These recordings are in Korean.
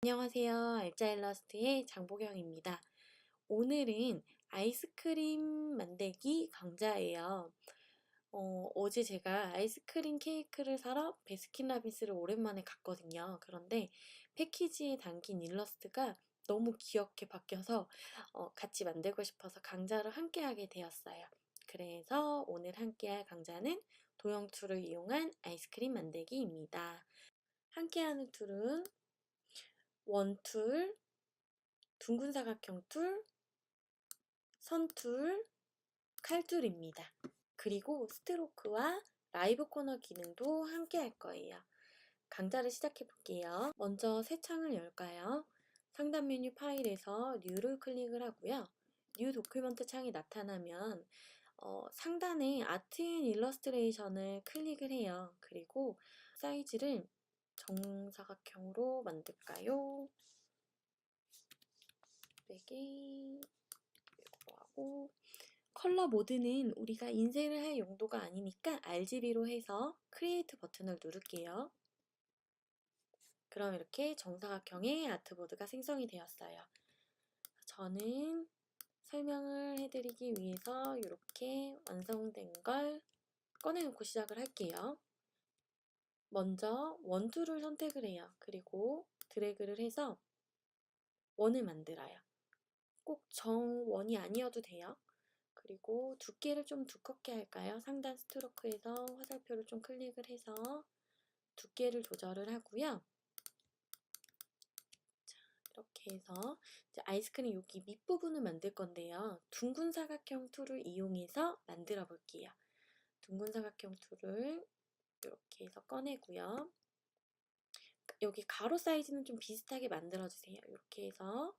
안녕하세요. 알짜 일러스트의 장보경입니다. 오늘은 아이스크림 만들기 강좌예요. 어제 제가 아이스크림 케이크를 사러 베스킨라빈스를 오랜만에 갔거든요. 그런데 패키지에 담긴 일러스트가 너무 귀엽게 바뀌어서 같이 만들고 싶어서 강좌를 함께 하게 되었어요. 그래서 오늘 함께 할 강좌는 도형 툴을 이용한 아이스크림 만들기입니다. 함께 하는 툴은 원툴, 둥근 사각형 툴, 선툴, 칼툴입니다. 그리고 스트로크와 라이브 코너 기능도 함께 할 거예요. 강좌를 시작해 볼게요. 먼저 새 창을 열까요? 상단 메뉴 파일에서 New를 클릭을 하고요. New 도큐먼트 창이 나타나면 상단에 아트 앤 일러스트레이션을 클릭을 해요. 그리고 사이즈를 정사각형으로 만들까요? 100개 하고 컬러 모드는 우리가 인쇄를 할 용도가 아니니까 RGB로 해서 크리에이트 버튼을 누를게요. 그럼 이렇게 정사각형의 아트보드가 생성이 되었어요. 저는 설명을 해드리기 위해서 이렇게 완성된 걸 꺼내놓고 시작을 할게요. 먼저 원툴을 선택을 해요. 그리고 드래그를 해서 원을 만들어요. 꼭 정원이 아니어도 돼요. 그리고 두께를 좀 두껍게 할까요? 상단 스트로크에서 화살표를 좀 클릭을 해서 두께를 조절을 하고요. 자, 이렇게 해서 이제 아이스크림 여기 밑부분을 만들 건데요. 둥근 사각형 툴을 이용해서 만들어 볼게요. 둥근 사각형 툴을 이렇게 해서 꺼내고요. 여기 가로 사이즈는 좀 비슷하게 만들어 주세요. 이렇게 해서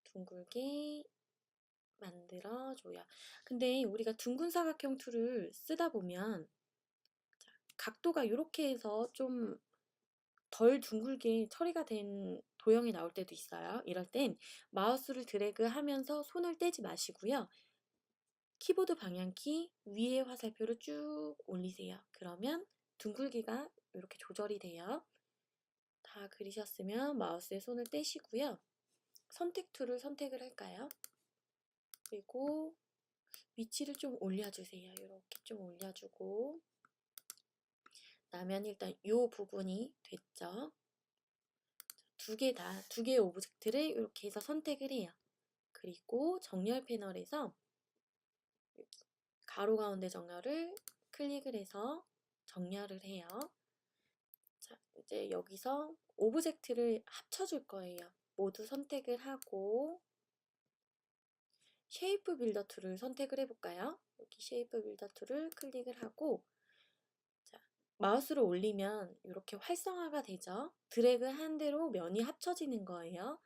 둥글게 만들어줘요. 근데 우리가 둥근 사각형 툴을 쓰다 보면 각도가 이렇게 해서 좀 덜 둥글게 처리가 된 도형이 나올 때도 있어요. 이럴 땐 마우스를 드래그 하면서 손을 떼지 마시고요. 키보드 방향키 위에 화살표를 쭉 올리세요. 그러면 둥글기가 이렇게 조절이 돼요. 다 그리셨으면 마우스에 손을 떼시고요. 선택 툴을 선택을 할까요? 그리고 위치를 좀 올려주세요. 이렇게 좀 올려주고 나면 일단 이 부분이 됐죠. 두 개의 오브젝트를 이렇게 해서 선택을 해요. 그리고 정렬 패널에서 여기 가로 가운데 정렬을 클릭을 해서 정렬을 해요. 자, 이제 여기서 오브젝트를 합쳐줄 거예요. 모두 선택을 하고 쉐이프 빌더 툴을 선택을 해볼까요? 여기 쉐이프 빌더 툴을 클릭을 하고 자, 마우스를 올리면 이렇게 활성화가 되죠. 드래그 한 대로 면이 합쳐지는 거예요.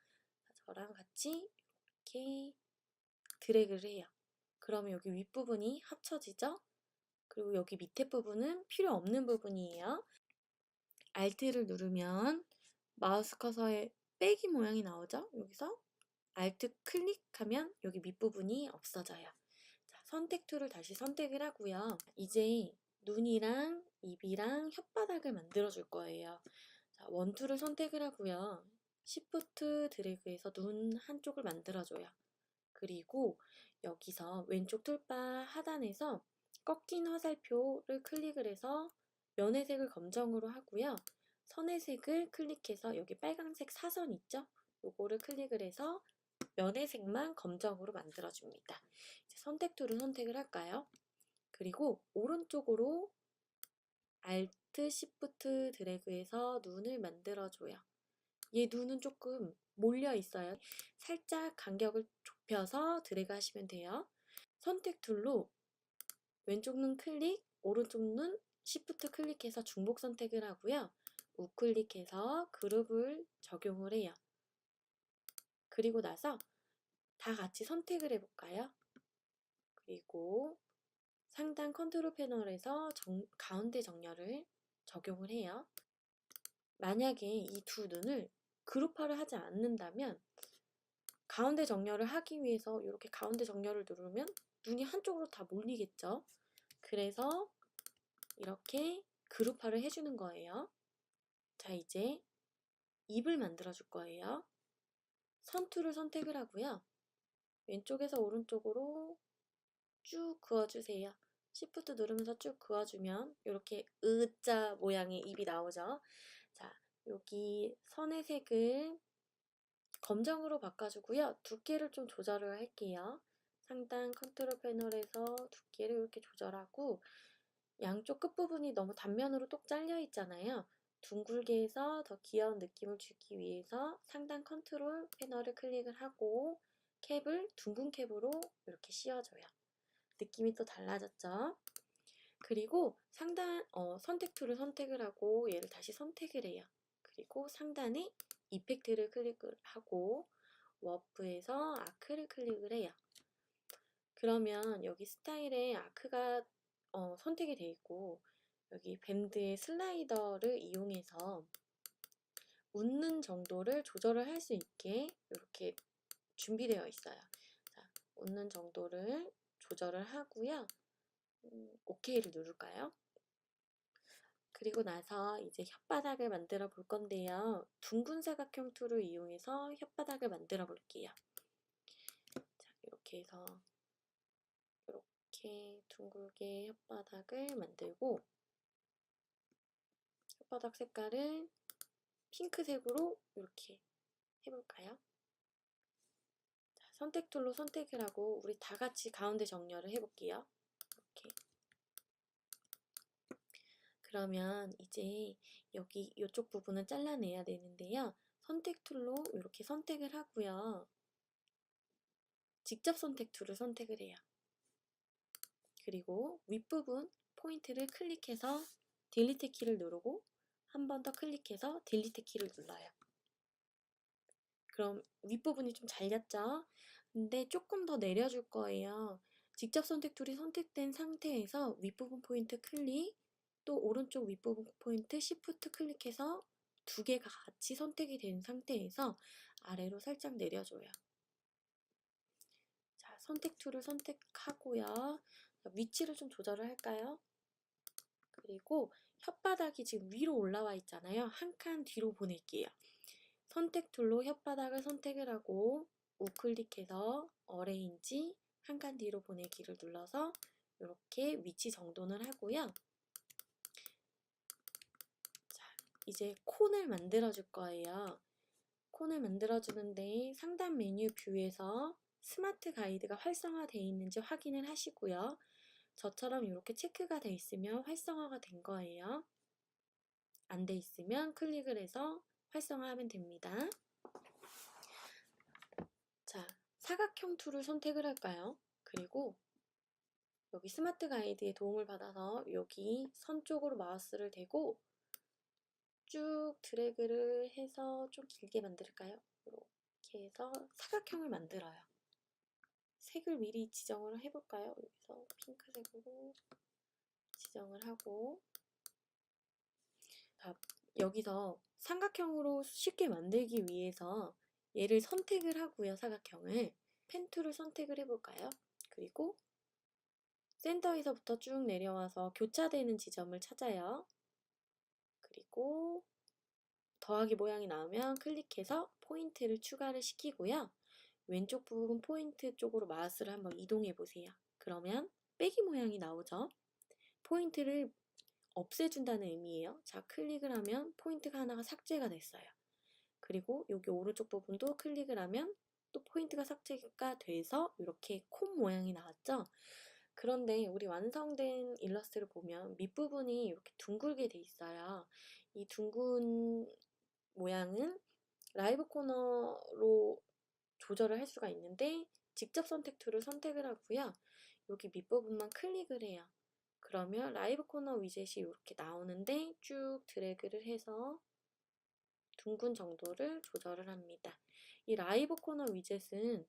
저랑 같이 이렇게 드래그를 해요. 그러면 여기 윗부분이 합쳐지죠? 그리고 여기 밑에 부분은 필요 없는 부분이에요. Alt를 누르면 마우스 커서의 빼기 모양이 나오죠? 여기서 Alt 클릭하면 여기 밑부분이 없어져요. 자, 선택 툴을 다시 선택을 하고요. 이제 눈이랑 입이랑 혓바닥을 만들어 줄 거예요. 자, 원툴을 선택을 하고요. Shift 드래그해서 눈 한쪽을 만들어 줘요. 그리고 여기서 왼쪽 툴바 하단에서 꺾인 화살표를 클릭을 해서 면의 색을 검정으로 하고요. 선의 색을 클릭해서 여기 빨간색 사선 있죠? 요거를 클릭을 해서 면의 색만 검정으로 만들어줍니다. 이제 선택 툴을 선택을 할까요? 그리고 오른쪽으로 Alt, Shift 드래그해서 눈을 만들어줘요. 얘 눈은 조금 몰려 있어요. 살짝 간격을 좁혀서 드래그 하시면 돼요. 선택 툴로 왼쪽 눈 클릭, 오른쪽 눈 Shift 클릭해서 중복 선택을 하고요. 우클릭해서 그룹을 적용을 해요. 그리고 나서 다 같이 선택을 해볼까요? 그리고 상단 컨트롤 패널에서 가운데 정렬을 적용을 해요. 만약에 이 두 눈을 그룹화를 하지 않는다면 가운데 정렬을 하기 위해서 이렇게 가운데 정렬을 누르면 눈이 한쪽으로 다 몰리겠죠. 그래서 이렇게 그룹화를 해주는 거예요. 자, 이제 입을 만들어 줄 거예요. 선툴을 선택을 하고요. 왼쪽에서 오른쪽으로 쭉 그어주세요. Shift 누르면서 쭉 그어주면 이렇게 의자 모양의 입이 나오죠. 자, 여기 선의 색을 검정으로 바꿔주고요. 두께를 좀 조절을 할게요. 상단 컨트롤 패널에서 두께를 이렇게 조절하고 양쪽 끝부분이 너무 단면으로 똑 잘려 있잖아요. 둥글게 해서 더 귀여운 느낌을 주기 위해서 상단 컨트롤 패널을 클릭을 하고 캡을 둥근 캡으로 이렇게 씌워줘요. 느낌이 또 달라졌죠? 그리고 상단 선택 툴을 선택을 하고 얘를 다시 선택을 해요. 그리고 상단에 이펙트를 클릭을 하고 워프에서 아크를 클릭을 해요. 그러면 여기 스타일에 아크가 선택이 되어 있고 여기 밴드의 슬라이더를 이용해서 웃는 정도를 조절을 할 수 있게 이렇게 준비되어 있어요. 자, 웃는 정도를 조절을 하고요. OK를 누를까요? 그리고 나서 이제 혓바닥을 만들어 볼 건데요. 둥근 사각형 툴을 이용해서 혓바닥을 만들어 볼게요. 자, 이렇게 해서 이렇게 둥글게 혓바닥을 만들고 혓바닥 색깔을 핑크색으로 이렇게 해볼까요? 자, 선택 툴로 선택을 하고 우리 다 같이 가운데 정렬을 해볼게요. 이렇게. 그러면 이제 여기 이쪽 부분은 잘라내야 되는데요. 선택 툴로 이렇게 선택을 하고요. 직접 선택 툴을 선택을 해요. 그리고 윗부분 포인트를 클릭해서 딜리트 키를 누르고 한 번 더 클릭해서 딜리트 키를 눌러요. 그럼 윗부분이 좀 잘렸죠? 근데 조금 더 내려줄 거예요. 직접 선택 툴이 선택된 상태에서 윗부분 포인트 클릭, 또 오른쪽 윗부분 포인트 Shift 클릭해서 두 개가 같이 선택이 된 상태에서 아래로 살짝 내려줘요. 자, 선택 툴을 선택하고요. 위치를 좀 조절을 할까요? 그리고 혓바닥이 지금 위로 올라와 있잖아요. 한 칸 뒤로 보낼게요. 선택 툴로 혓바닥을 선택을 하고 우클릭해서 어레인지 한 칸 뒤로 보내기를 눌러서 이렇게 위치 정돈을 하고요. 자, 이제 콘을 만들어 줄 거예요. 콘을 만들어 주는데 상단 메뉴 뷰에서 스마트 가이드가 활성화되어 있는지 확인을 하시고요. 저처럼 이렇게 체크가 되어 있으면 활성화가 된 거예요. 안 돼 있으면 클릭을 해서 활성화하면 됩니다. 자, 사각형 툴을 선택을 할까요? 그리고 여기 스마트 가이드의 도움을 받아서 여기 선 쪽으로 마우스를 대고 쭉 드래그를 해서 좀 길게 만들까요? 이렇게 해서 사각형을 만들어요. 색을 미리 지정을 해볼까요? 여기서 핑크색으로 지정을 하고 자, 여기서 삼각형으로 쉽게 만들기 위해서 얘를 선택을 하고요. 사각형을 펜 툴을 선택을 해볼까요? 그리고 센터에서부터 쭉 내려와서 교차되는 지점을 찾아요. 그리고 더하기 모양이 나오면 클릭해서 포인트를 추가를 시키고요. 왼쪽 부분 포인트 쪽으로 마우스를 한번 이동해 보세요. 그러면 빼기 모양이 나오죠. 포인트를 없애준다는 의미예요. 자, 클릭을 하면 포인트가 하나가 삭제가 됐어요. 그리고 여기 오른쪽 부분도 클릭을 하면 또 포인트가 삭제가 돼서 이렇게 콤 모양이 나왔죠. 그런데 우리 완성된 일러스트를 보면 밑부분이 이렇게 둥글게 돼 있어요. 이 둥근 모양은 라이브 코너로 조절을 할 수가 있는데 직접 선택 툴을 선택을 하고요. 여기 밑부분만 클릭을 해요. 그러면 라이브 코너 위젯이 이렇게 나오는데 쭉 드래그를 해서 둥근 정도를 조절을 합니다. 이 라이브 코너 위젯은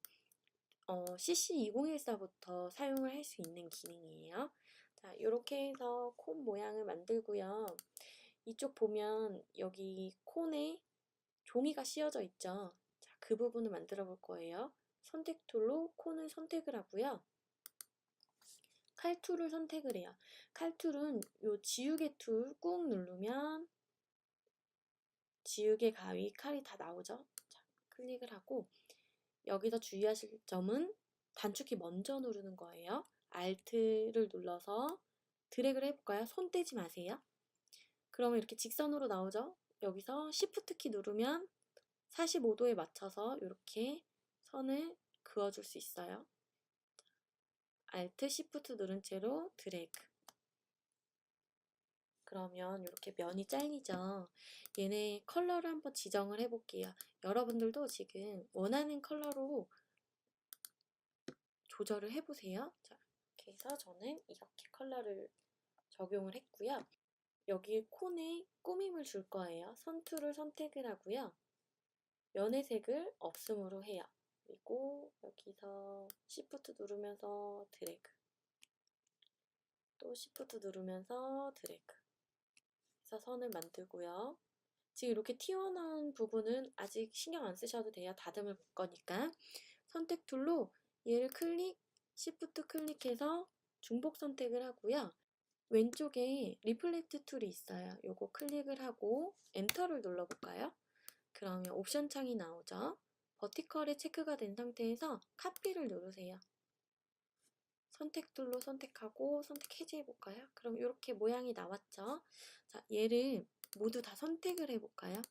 CC2014부터 사용을 할 수 있는 기능이에요. 자, 이렇게 해서 콘 모양을 만들고요. 이쪽 보면 여기 콘에 종이가 씌워져 있죠. 자, 그 부분을 만들어 볼 거예요. 선택 툴로 콘을 선택을 하고요. 칼툴을 선택을 해요. 칼툴은 요 지우개 툴 꾹 누르면 지우개, 가위, 칼이 다 나오죠? 자, 클릭을 하고 여기서 주의하실 점은 단축키 먼저 누르는 거예요. Alt를 눌러서 드래그를 해볼까요? 손 떼지 마세요. 그러면 이렇게 직선으로 나오죠? 여기서 Shift 키 누르면 45도에 맞춰서 이렇게 선을 그어줄 수 있어요. Alt, Shift 누른 채로 드래그. 그러면 이렇게 면이 잘리죠. 얘네 컬러를 한번 지정을 해볼게요. 여러분들도 지금 원하는 컬러로 조절을 해보세요. 자, 이렇게 해서 저는 이렇게 컬러를 적용을 했고요. 여기 콘에 꾸밈을 줄 거예요. 선툴을 선택을 하고요. 면의 색을 없음으로 해요. 그리고 여기서 Shift 누르면서 드래그. 또 Shift 누르면서 드래그. 해서 선을 만들고요. 지금 이렇게 튀어나온 부분은 아직 신경 안 쓰셔도 돼요. 다듬을 거니까. 선택 툴로 얘를 클릭, Shift 클릭해서 중복 선택을 하고요. 왼쪽에 리플렉트 툴이 있어요. 요거 클릭을 하고 엔터를 눌러볼까요? 그러면 옵션 창이 나오죠. 버티컬에 체크가 된 상태에서 카피를 누르세요. 선택 툴로 선택하고 선택 해제해볼까요? 그럼 이렇게 모양이 나왔죠? 자, 얘를 모두 다 선택을 해볼까요?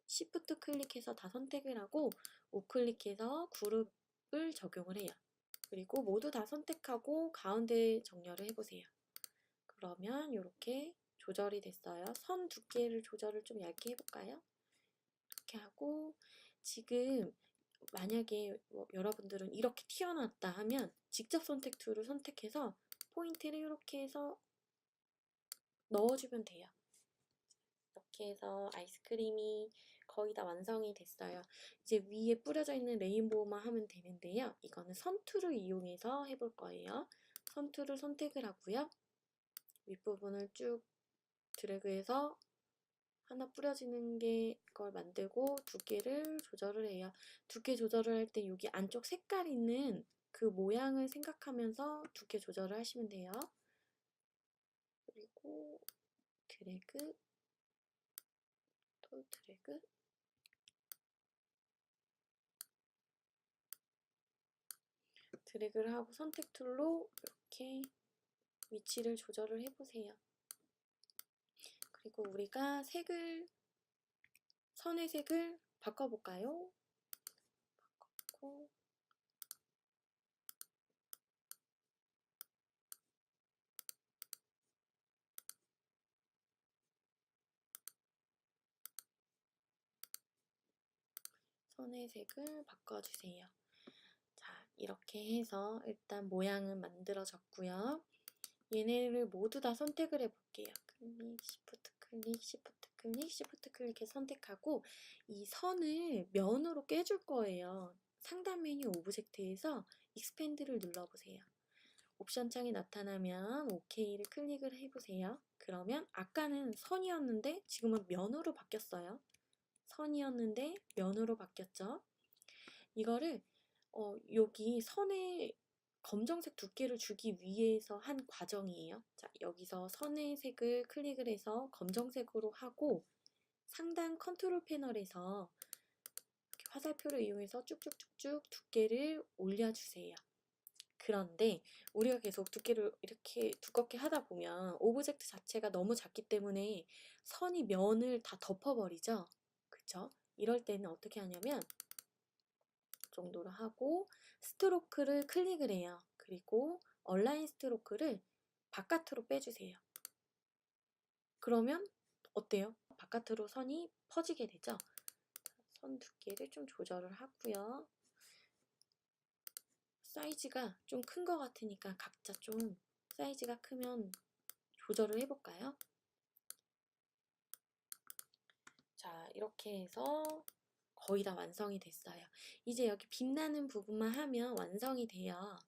Shift 클릭해서 다 선택을 하고 우클릭해서 그룹을 적용을 해요. 그리고 모두 다 선택하고 가운데 정렬을 해보세요. 그러면 이렇게 조절이 됐어요. 선 두께를 조절을 좀 얇게 해볼까요? 이렇게 하고 지금 만약에 여러분들은 이렇게 튀어나왔다 하면 직접 선택 툴을 선택해서 포인트를 이렇게 해서 넣어주면 돼요. 이렇게 해서 아이스크림이 거의 다 완성이 됐어요. 이제 위에 뿌려져 있는 레인보우만 하면 되는데요. 이거는 선툴을 이용해서 해볼 거예요. 선툴을 선택을 하고요. 윗부분을 쭉 드래그해서 하나 뿌려지는 게 걸 만들고 두께를 조절을 해요. 두께 조절을 할 때 여기 안쪽 색깔 있는 그 모양을 생각하면서 두께 조절을 하시면 돼요. 그리고 드래그, 또 드래그, 드래그를 하고 선택 툴로 이렇게 위치를 조절을 해보세요. 그리고 우리가 선의 색을 바꿔볼까요? 바꿔보고 선의 색을 바꿔주세요. 자, 이렇게 해서 일단 모양은 만들어졌고요. 얘네를 모두 다 선택을 해볼게요. 클릭, 시프트 클릭, 시프트 클릭, 시프트 클릭해서 선택하고 이 선을 면으로 깨줄 거예요. 상단 메뉴 오브젝트에서 익스펜드를 눌러보세요. 옵션 창이 나타나면 OK를 클릭을 해보세요. 그러면 아까는 선이었는데 지금은 면으로 바뀌었어요. 선이었는데 면으로 바뀌었죠. 이거를 여기 선에 검정색 두께를 주기 위해서 한 과정이에요. 자, 여기서 선의 색을 클릭을 해서 검정색으로 하고 상단 컨트롤 패널에서 화살표를 이용해서 쭉쭉쭉쭉 두께를 올려주세요. 그런데 우리가 계속 두께를 이렇게 두껍게 하다 보면 오브젝트 자체가 너무 작기 때문에 선이 면을 다 덮어버리죠. 그쵸? 이럴 때는 어떻게 하냐면 정도로 하고 스트로크를 클릭을 해요. 그리고 얼라인 스트로크를 바깥으로 빼주세요. 그러면 어때요? 바깥으로 선이 퍼지게 되죠? 선 두께를 좀 조절을 하고요. 사이즈가 좀 큰 것 같으니까 각자 좀 사이즈가 크면 조절을 해볼까요? 자, 이렇게 해서 거의 다 완성이 됐어요. 이제 여기 빛나는 부분만 하면 완성이 돼요.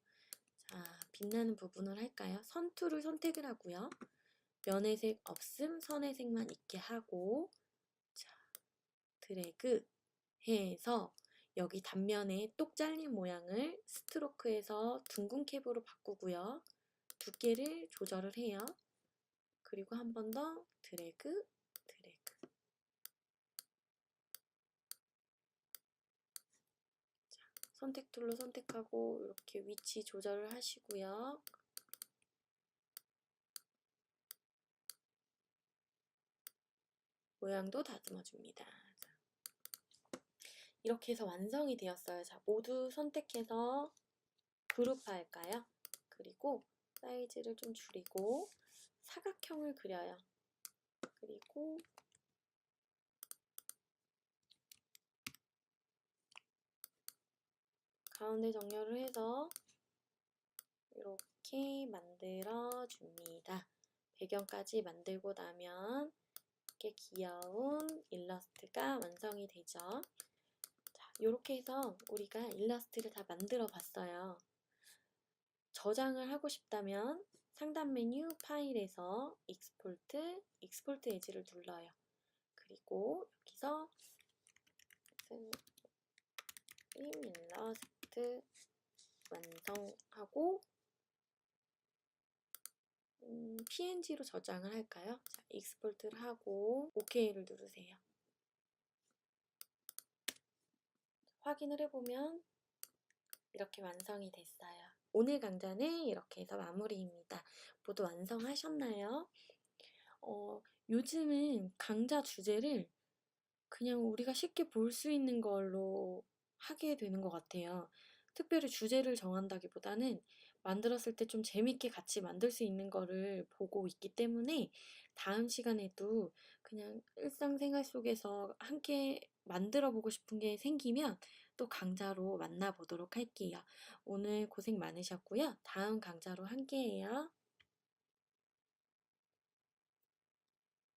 자, 빛나는 부분을 할까요? 선 툴을 선택을 하고요. 면의 색 없음, 선의 색만 있게 하고 자, 드래그 해서 여기 단면에 똑 잘린 모양을 스트로크에서 둥근 캡으로 바꾸고요. 두께를 조절을 해요. 그리고 한 번 더 드래그, 드래그. 선택 툴로 선택하고 이렇게 위치 조절을 하시고요. 모양도 다듬어 줍니다. 이렇게 해서 완성이 되었어요. 자, 모두 선택해서 그룹화할까요? 그리고 사이즈를 좀 줄이고 사각형을 그려요. 그리고 가운데 정렬을 해서 이렇게 만들어 줍니다. 배경까지 만들고 나면 이렇게 귀여운 일러스트가 완성이 되죠. 자, 이렇게 해서 우리가 일러스트를 다 만들어 봤어요. 저장을 하고 싶다면 상단 메뉴 파일에서 익스포트 에즈를 눌러요. 그리고 여기서 일러스트 완성하고 PNG로 저장을 할까요? 자, 익스포트를 하고 OK를 누르세요. 확인을 해보면 이렇게 완성이 됐어요. 오늘 강좌는 이렇게 해서 마무리입니다. 모두 완성하셨나요? 요즘은 강좌 주제를 그냥 우리가 쉽게 볼 수 있는 걸로 하게 되는 것 같아요. 특별히 주제를 정한다기보다는 만들었을 때 좀 재밌게 같이 만들 수 있는 거를 보고 있기 때문에 다음 시간에도 그냥 일상생활 속에서 함께 만들어 보고 싶은 게 생기면 또 강좌로 만나보도록 할게요. 오늘 고생 많으셨고요. 다음 강좌로 함께해요.